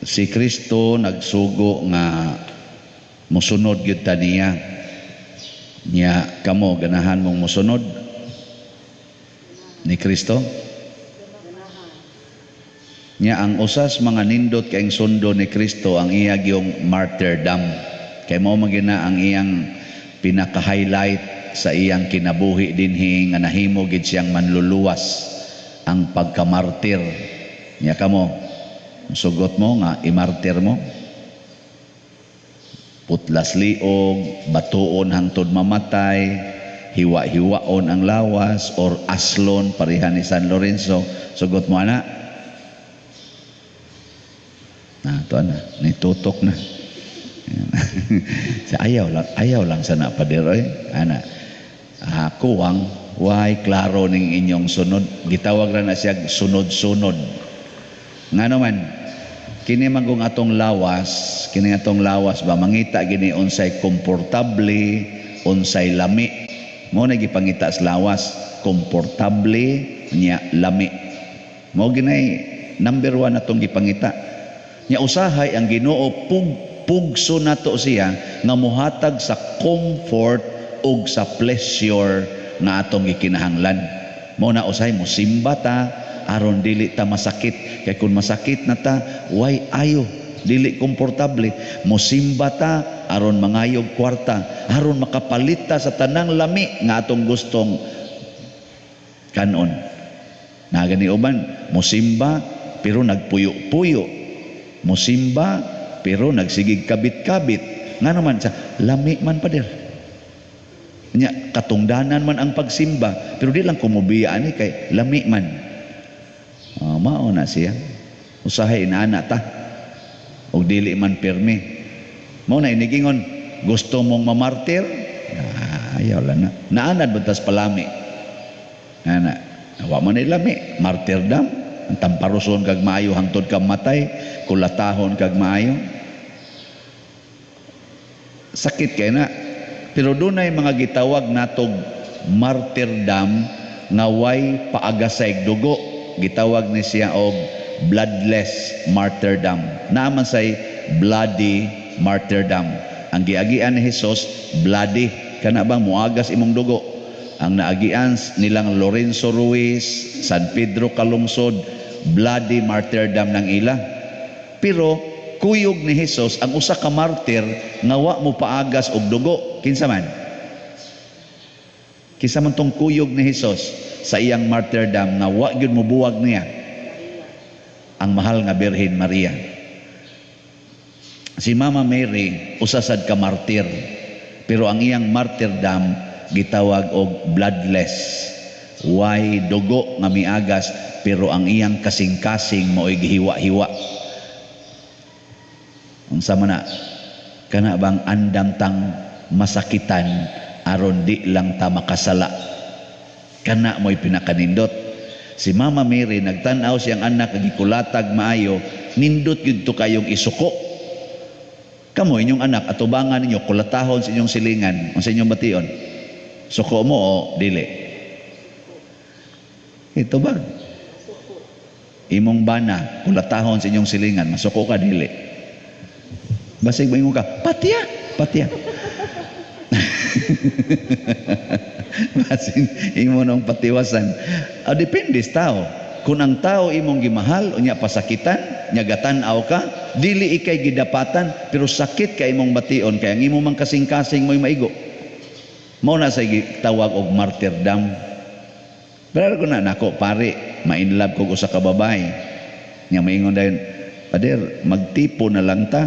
si Kristo nagsugo nga musunod gyud ta niya. Nya kamo ganahan mong musunod ni Kristo? Nya ang usas mga nindot kaayong sundo ni Kristo ang iya gyung martyrdom. Kay mao magina ang iyang pinaka-highlight sa iyang kinabuhi dinhi nga nahimo gid siyang manluluwas, ang pagkamartir. Nya kamo sugot mo nga imartir mo, putlas liog, batuon hangtod mamatay, hiwa-hiwaon ang lawas, or aslon pareha ni San Lorenzo. Sugot mo ana? Ito na, nitutok na. ayaw lang sana padiroy. Ana, kuwang, why klaro ning inyong sunod. Gitawag na siya sunod-sunod. Nga naman, kini magong atong lawas ba, mangita gini unsay komportable, unsay lami. Mo na gipangita sa lawas, komportable nya lami. Mo ginay number 1 atong gipangita. Nya usahay ang Ginoo pugso nato siya nga muhatag sa comfort ug sa pleasure nga atong gikinahanglan. Mo na usahay mo simba ta aron dili ta masakit. Kay kung masakit na ta, way ayo, dili komportable. Mosimba ta aron mangayog kwarta, aron makapalit ta sa tanang lami nga atong gustong kanon. Nagani uban, mosimba pero nagpuyo-puyo. Mosimba pero nagsigig kabit-kabit. Nga naman sa lami man pa der. Nya katungdanan man ang pagsimba, pero di lang kumubiyaan ni kay lami man. Mao na siya. Usahay inaana ta. O dili man pirmi. Mao na inigingon, gusto mong mamartir? Ayaw lang na. Naanad batas palami. Ana, wa man lami, martyrdom. Ang tamparuson kag maayo hangtod ka matay, kulatahon kag maayo. Sakit kay na. Pero dunay mga gitawag natog martyrdom nga way paagasay dugo. Gitawag ni siya og bloodless martyrdom. Naaman say bloody martyrdom. Ang giagian ni Jesus bloody, kana bang muagas imong dugo. Ang naagian nilang Lorenzo Ruiz, San Pedro Calungsod, bloody martyrdom ng ila. Pero kuyog ni Jesus ang usa ka martir nga wa mo paagas og dugo. Kinsa man? Kinsa man tong kuyog ni Jesus sa iyang martyrdom nga wa gyud mo buwag niya? Ang mahal nga Birhen Maria. Si Mama Mary usasad ka martir, pero ang iyang martyrdom gitawag og bloodless. Way dugo nga miagas, pero ang iyang kasing-kasing mo'y gihiwa-hiwa. Unsa man na, kana bang andam tang masakitan aron di lang ta makasala. Kana mo'y pinakanindot. Si Mama Mary nagtan-aw siyang anak gikulatag maayo, nindot gyud to kayong isuko. Kamo inyong anak atubangan ninyo kulatahon sa inyong silingan, sa inyong bation. Suko mo o dili? Ito ba? Imong bana, kulatahon sa inyong silingan, masuko ka dili? Basig mo ka, patya. Basig imo nang patiwasan. Depende sa tao. Kung ang tao imong gimahal, unya pasakitan, nya gatan-aw ka, dili ikay gidapatan, pero sakit ka imong bation, kaya ang imo mang kasing-kasing mo'y maigo. Mao na sa tawag og martyrdom. Pero ko na nako pare, ma-inlove ko usa ka babae. Nya maingon dayon, pader, magtipo na lang ta,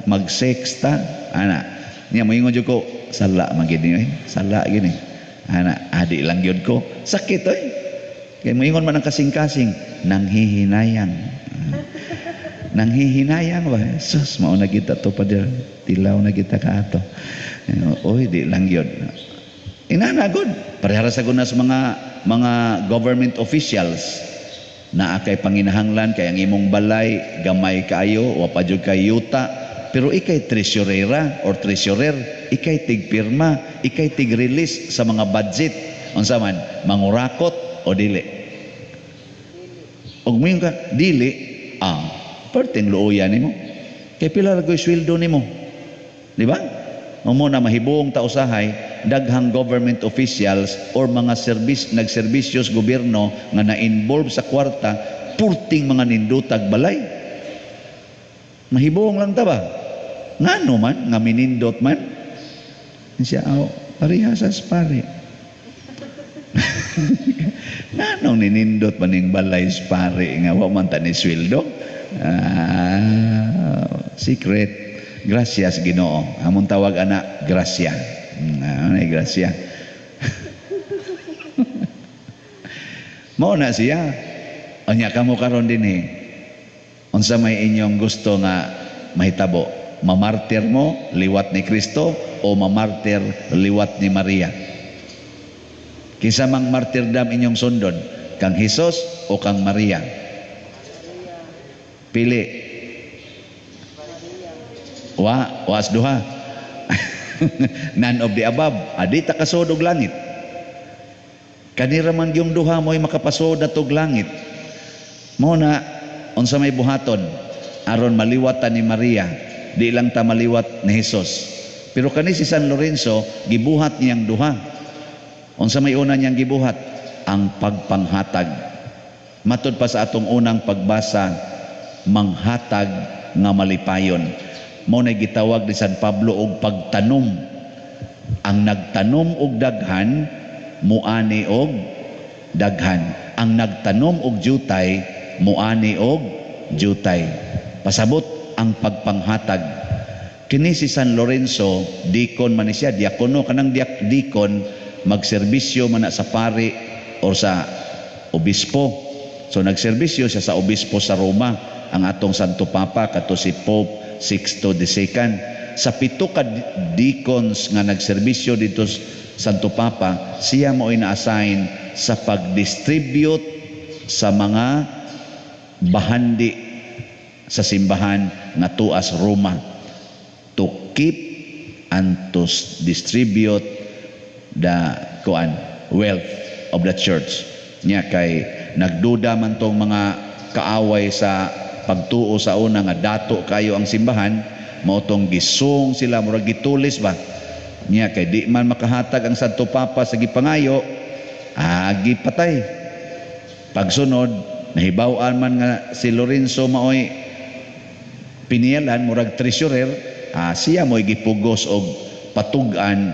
mag-sex ta, ana. Nya maingon jud ko, sala man gini, sala gini. Ana, adi lang gyud ko. Sakit oy. Kay maingon man ang kasing-kasing, nanghihinayang. Nanghihinayang ba? Sus, mao na kita to pader. Tilaw na kita kaato. Oy, di lang yun. Inanagod. Parehara sa gunas mga government officials na akay panginahanglan kay ang imong balay gamay kayo o padyog kay yuta, pero ikay treasurera or treasurer, ikay tigpirma, ikay tig-release sa mga budget. Unsa man, mangurakot o dili? Og mo ka dili, perting luoyan nimo. Kay pila ra gyud sweldo nimo. Di ba? Mo na mahibong ta usahay daghang government officials or mga nagserbisyos gobyerno nga na-involve sa kwarta purting mga nindutag balay. Mahibong lang ta ba? Ngano man nga minindot man. Siya parihasas pare. Nanong ninindot man ning balay pare nga wa man ta ni sweldo. Secret. Gracias Ginoo. Among tawag ana gracia. Ay gracia. Mao na siya. Anya kamo karon dinhi. Unsa may inyong gusto nga mahitabo? Mamartir mo liwat ni Kristo o mamartir liwat ni Maria? Kinsa mang martirdam inyong sundon? Kang Hesus o kang Maria? Pili. Was duha. None of the above. Adi ta kasod og langit. Kanira man yung duha mo'y makapasod atog langit. Mao na unsa may buhaton aron maliwatan ni Maria, di lang ta maliwat ni Hesus. Pero kani si San Lorenzo gibuhat niyang duha. Unsa may una niyang gibuhat? Ang pagpanghatag. Matud pa sa atong unang pagbasa, manghatag nga malipayon. Mao na gitawag ni San Pablo og pagtanom. Ang nagtanom og daghan muani og daghan. Ang nagtanom og jutay muani og jutay. Pasabot ang pagpanghatag. Kini si San Lorenzo, dikon man ni siya, diakono kanang dikon, magserbisyo man na sa pari o sa obispo. So nagserbisyo siya sa obispo sa Roma, ang atong Santo Papa kato si Pope Sixto II. Sa 7 ka deacons nga nagserbisyo dito Santo Papa, siya mo ina-assign sa pag-distribute sa mga bahandi sa simbahan nga tuas Roma, to keep and to distribute the wealth of the church. Nya kay nagduda man tong mga kaaway sa pagtuo sa una nga dato kayo ang simbahan, mao tong gisung sila murag gitulis ba. Nya kay di man makahatag ang Santo Papa sa gipangayo, gipatay. Pagsunod nahibaw-an man nga si Lorenzo maoy pinialan murag treasurer, siya mo'y gipugos og patugan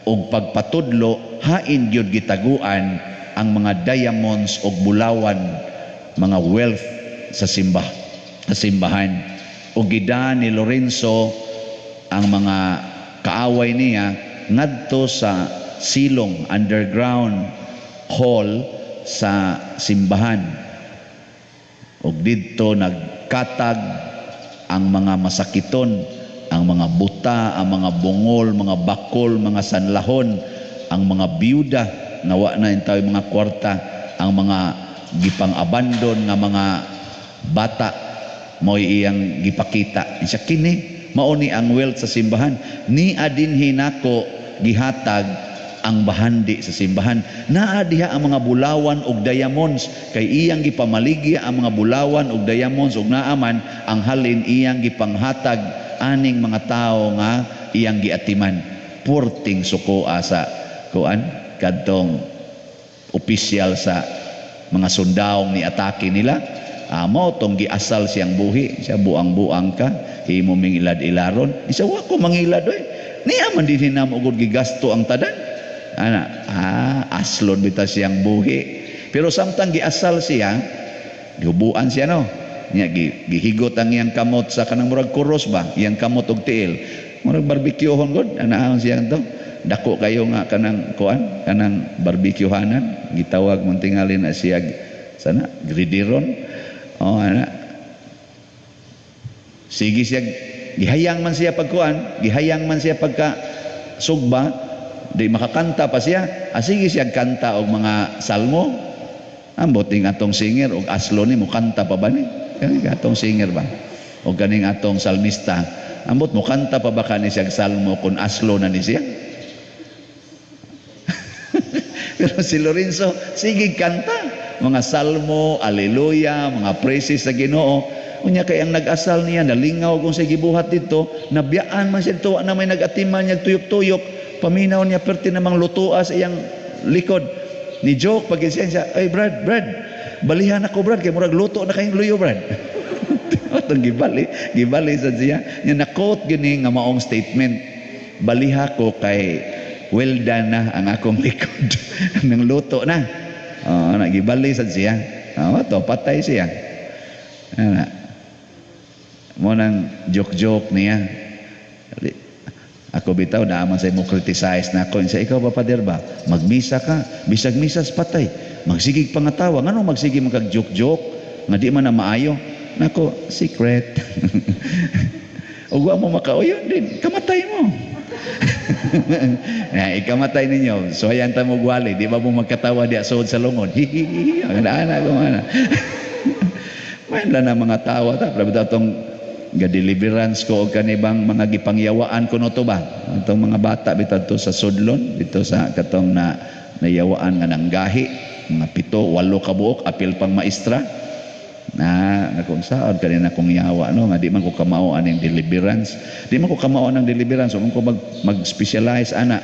og pagpatudlo, hain gyud gitaguan ang mga diamonds og bulawan, mga wealth sa simbahan. Og gidaan ni Lorenzo ang mga kaaway niya ngadto sa silong underground hall sa simbahan. Og didto nagkatag ang mga masakiton, ang mga buta, ang mga bungol, mga bakol, mga sanlahon, ang mga biyuda nga wa na intaw mga kwarta, ang mga gipang-abandon nga mga bata mo'y iyang gipakita. Siya kini mao ni ang wealth sa simbahan. Ni adinhi nako gihatag ang bahandi sa simbahan. Naa diha ang mga bulawan og diamonds, kay iyang gipamaligya ang mga bulawan og diamonds og naaman ang halin iyang gipanghatag aning mga tao nga iyang giatiman. Purting sukoa sa kadtong opisyal sa mga sundaong ni atake nila. Mao tong giasal siyang buhi, siya buang-buang ka, himo ming ilad-ilaron. Isa wa ko mangilad oy. Niya man din hinam ugod gigasto ang tadan. Aslon bita siyang buhi. Pero samtang giasal siya, gihubuan siya no. Niya gihigot ang iyang kamot sa kanang murag kuros ba, iyang kamot og tiil. Murag barbecuehon gud anaon siya to. Dako kayo nga kanang kanang barbecuehanan, gitawag mong tingali na siya sana gridiron. Sige siya, gihayang man siya pagkuan, gihayang man siya pagka sugba, di makakanta pa siya. Sige siya kanta og mga salmo. Ambot ning atong singer og aslo ni mo kanta pa ba ni? Kani atong singer ba? O kaning atong salmista, ambot mo kanta pa ba kani siya salmo kun aslo na ni siya? Pero si Lorenzo, sige kanta. Mga salmo, aleluya, mga praises sa Ginoo. Unya kay ang nag-asal niya nalingaw kung sa gibuhat dito, nabiyaan man siya dito na may nag-atiman niya tuyok-tuyok, paminaw niya perti namang lutuas iyang likod. Ni joke pag siya, ay Brad, balihan ako Brad, kay murag luto na kayong luyo Brad. Atong gibali sa siya. Nya na-quote gini nga maong statement. Baliha ko kay well done na ang akong likod. Nang luto na. Nagibali sa siya. To patay siya. Mo nang joke niya. Ako bitaw naaman sa mo criticize na ako. Sa ikaw ba pader ba? Magmisa ka. Bisag misas patay. Magsigig pangatawa. Ngano magsigig magkag-joke-joke? Nga di man na maayo. Nako, secret. Ug wa mo makauyon din. Kamatay mo. Ikamatay ninyo. So ayan ta mo gwali. Di ba mo magkatawa di asod sa lungod? Hihihi. Ang naana ko mana. Main lang na mga tawa ta. Pero itong ga-deliverance ko o kanibang mga gipangyawaan ko no to ba? Itong mga bata bitaw to sa sudlon, dito sa katong na nayawaan nga ng gahi, mga 7, 8 kabuok, apil pang maestra. Na kung saan kanina kong yawa no nga di man ko kamao aning deliverance. Di man ko kamao ng deliverance, kung ko mag-specialize ana.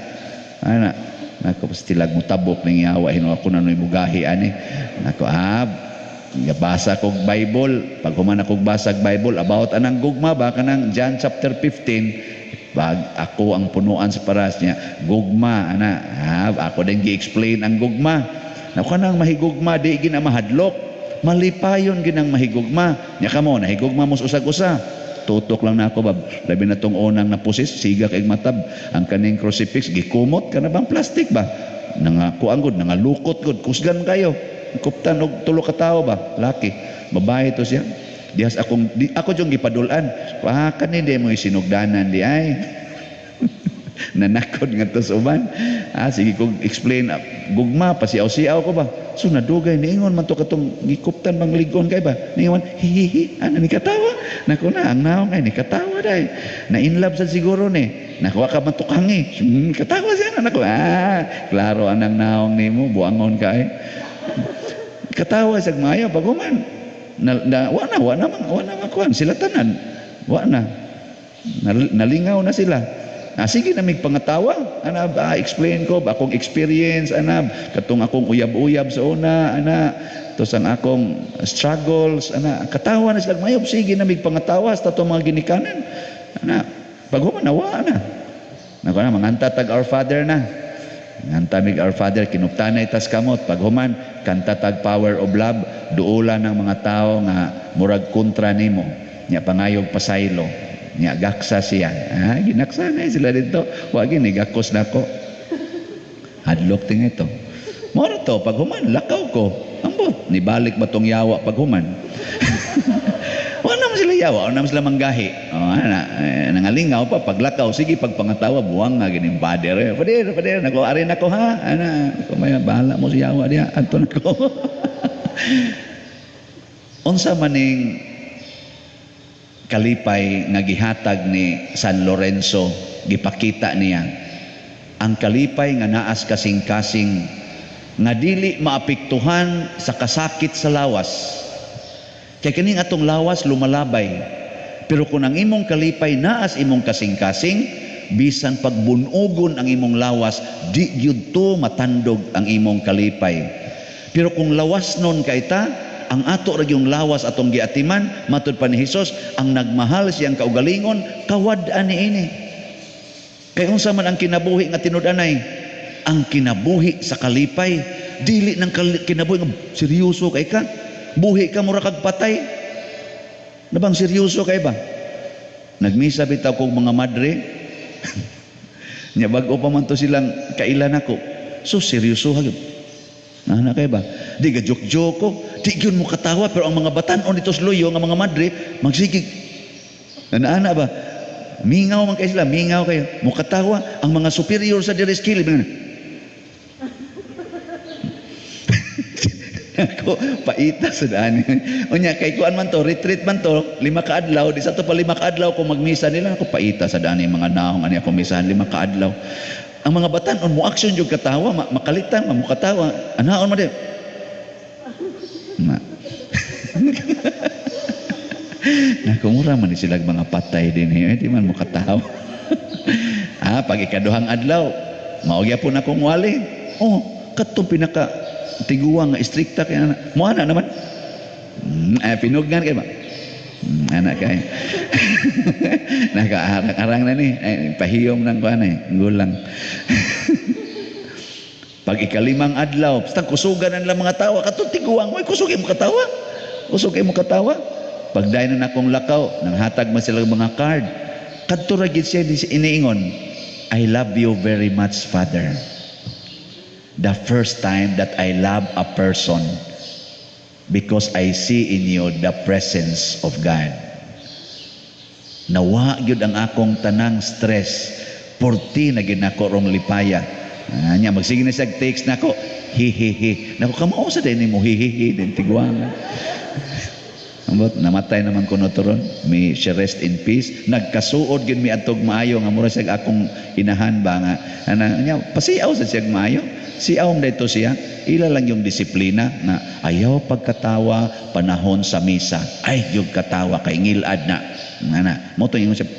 Nako pastilag mo tabok ning yawa hino ako na noy mugahi ani. Nako basa kog Bible, pag human akong basag Bible about anang gugma ba kanang John chapter 15, pag ako ang punuan sa paras niya gugma ako din gi-explain ang gugma na kanang mahigugma di gina mahadlok malipayon ginang mahigugma nya kamo nahigugma mo usag-usa tutok lang na ako bab labi na tong unang napusis siga kay matab ang kaning crucifix gikumot kana bang plastic ba nanga kuanggod nanga lukot gud kusgan kayo kuptan og 3 ka tawo ba laki babae to siya dihas ako jung gipadulan kanindi mo sinugdanan di ay nanakod nga to sa uban sige kog explain gugma pa siaw-siaw ko ba so nadugay niingon man to katong gikuptan bang ligon kay ba niingon hihihi ana ni katawa nako na ang naong ay ni katawa dai na in love sa siguro ni nakuha ka man tukangi katawa siya nako klaro anang naong nimo buangon kay katawa sa maya paguman wa na makuan sila tanan nalingaw na sila sige na mig pangatawa explain ko akong experience katong akong uyab-uyab sa una to sang akong struggles katawa na sila mayob sige na mig pangatawa sa to mga ginikanan paguman nawa na nako na manganta tag Our Father na ngantamig Our Father kinuptanay tas kamot paghuman kanta tag Power of Love duula ng mga tao nga murag kontra nimo nya pangayog pasaylo nya gaksa siya ginaksa na sila dito wa gini gakos nako hadlok ting ito mo to paghuman lakaw ko ambot ni balik ba tong yawa paghuman wala man sila yawa wala man sila manggahi nangalingaw pa paglakaw sige pagpangatawa buwang nga gining pader nako ari nako may bahala mo si yawa diha adto nako unsa maning kalipay nga gihatag ni San Lorenzo gipakita niya ang kalipay nga naas kasing-kasing nga dili maapektuhan sa kasakit sa lawas kay kining atong lawas lumalabay pero kung ang imong kalipay naas imong kasing-kasing bisan pagbunugon ang imong lawas di gyud to matandog ang imong kalipay pero kung lawas nun kay ta ang ato ra yung lawas atong giatiman matud pa ni Hesus ang nagmahal siyang kaugalingon kawad-an niini kay unsa man ang kinabuhi nga tinud-anay ang kinabuhi sa kalipay dili nang kinabuhi nga seryoso kay ka buhi ka mura kag patay na bang seryoso kay ba nagmisa bitaw kog mga madre nya bag-o pa man to silang kailan ako so seryoso hagud na kay ba di ga joke-joke ko di gyud mo katawa pero ang mga batan-on dito sa luyo nga mga madre magsigig ana ba mingaw man kay sila mingaw kayo mo katawa ang mga superior sa diri skill ako paita sa daan unya kay kuan man to retreat man to 5 ka adlaw di sa to pa 5 ka adlaw kung magmisa nila ako paita sa daan mga naong ani ako misahan 5 ka adlaw ang mga batan-on mo action jud katawa makalitan mo katawa anaon man di Nakumura man ni sila mga patay din di man mo katawa. Pag ikaduhang adlaw, maugya po na kong wali. Katong pinaka tiguang nga istrikta kaya mo ana naman. Pinugnan kay ba? Anak kay. Nakaarang na ni, pahiyom ng kuan gulang. Pag ikalimang adlaw, basta kusugan ang mga tawa, katong tiguang mo, kusugin mo katawa. Kusugin mo katawa. Pag dahil na akong lakaw, nanghatag man sila mga card. Kadto ra gid siya iniingon, I love you very much, Father. The first time that I love a person because I see in you the presence of God. Nawa gyud ang akong tanang stress. Porti na gyud nako rong lipaya. Nya magsige na siya text nako, hihihi. Nako kamao sa din mo hihihi din tiguang. Ambot namatay naman kuno turon. May she rest in peace. Nagkasuod gyud mi adtog maayo nga mura siya akong inahan ba nga. Nya pasiaw sa siya maayo. Siaw dito siya. Ila lang yung disiplina na ayaw pagkatawa panahon sa misa. Ay gyud katawa kay ngilad na. Ngana, mo to yung siya.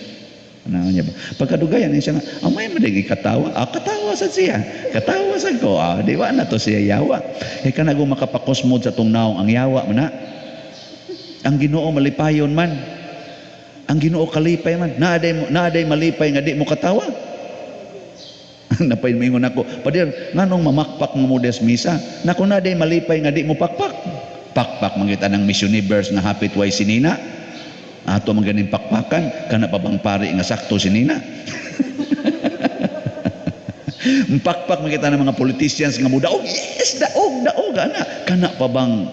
Ano niya ba? Pagkadugayan niya nga, amay madagi katawa. Katawa sa siya. Katawa sa ko. Di ba na to siya yawa. Kanago makapakosmod sa tong naong ang yawa man na. Ang Ginoo malipayon man. Ang Ginoo kalipay man. Naaday malipay nga di mo katawa. Napay mingon ako, padir nganong mamakpak mo des misa? Nako naaday malipay nga di mo pakpak. Pakpak mangita ng Miss Universe nga hapit way sinina. Ato man ganing pakpakan kana pa bang pari nga sakto sinina. Pakpak makita ng mga politicians nga mudaog. Yes, daog ana. Kana pa bang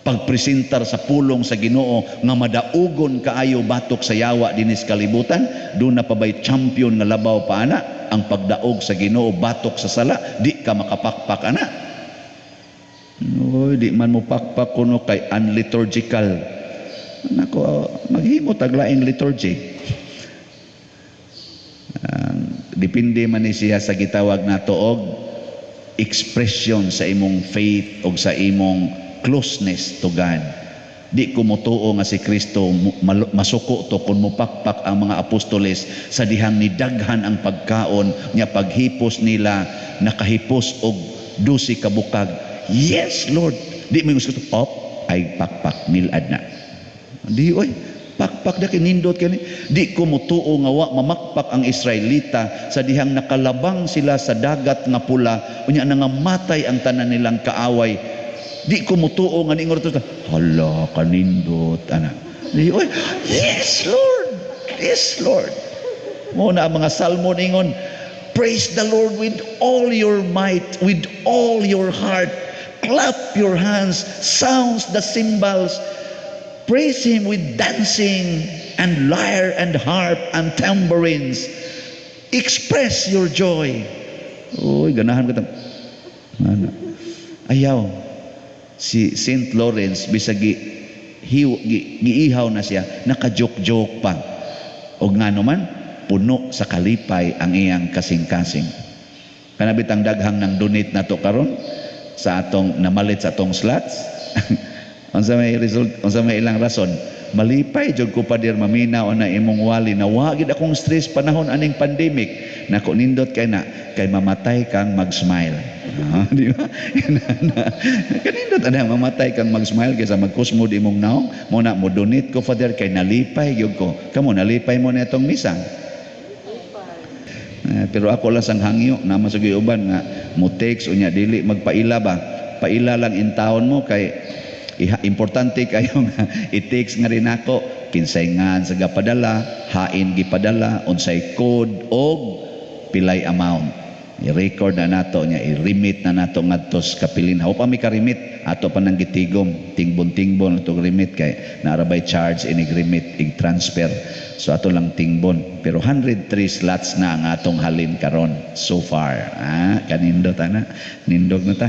pagpresentar sa pulong sa Ginoo nga madaugon kaayo batok sa yawa dinis kalibutan, doon na pabay champion nga labaw pa ana ang pagdaog sa Ginoo batok sa sala, di ka makapakpak ana. Oy, di man mo pakpak kuno kay unliturgical. Nako, maghimo taglaing liturgy. Depende man ni siya sa gitawag nato og expression sa imong faith o sa imong closeness to God. Di ko motuo nga si Kristo masuko to kung mupakpak ang mga apostoles sa dihang nidaghan ang pagkaon niya paghipos nila nakahipos og 12 ka bukag. Yes, Lord. Di mo gusto ay pakpak nilad na. Di oy, pakpak da kinindot kani. Di ko motuo nga wa mamakpak ang Israelita sa dihang nakalabang sila sa dagat nga pula unya nangamatay ang tanan nilang kaaway. Di ko mutuo nga ningon to. Hala kanindot ana. Di oy, yes Lord. Yes Lord. Mo na ang mga salmo ningon, praise the Lord with all your might, with all your heart. Clap your hands, sounds the cymbals. Praise him with dancing and lyre and harp and tambourines. Express your joy. Oy, ganahan ko ta. Ana. Ayaw. Si St. Lawrence bisag giihaw na siya, nakajok-jok pa. Og ngano man puno sa kalipay ang iyang kasing-kasing. Kanabitang daghang nang donate na to karon sa atong namalit sa atong slots. Unsa may result, unsa may ilang rason? Malipay jud ko padir maminaw na imong wali na wa gid akong stress panahon aning pandemic. Nako nindot kay na kay mamatay kang mag-smile. Di ba? Kanindot ana mamatay kang mag-smile kaysa magkusmod imong naong mo na mo donate ko father kay nalipay gyud ko. Kamo nalipay mo na itong misa. Pero ako lang sang hangyo na masugi uban nga mo text unya dili magpaila ba. Paila lang in taon mo kay importante kayo nga i-text nga rin ako kinsay nga sa gapadala, hain gipadala, unsay code og pilay amount. I-record na nato nya, i-remit na nato ngadto sa kapilin. Haw pa mi ka-remit ato pa nang gitigom, tingbon-tingbon ato remit kay naarabay charge inig remit ig transfer. So ato lang tingbon. Pero 103 slots na ang atong halin karon so far. Kanindot ana, nindog na ta.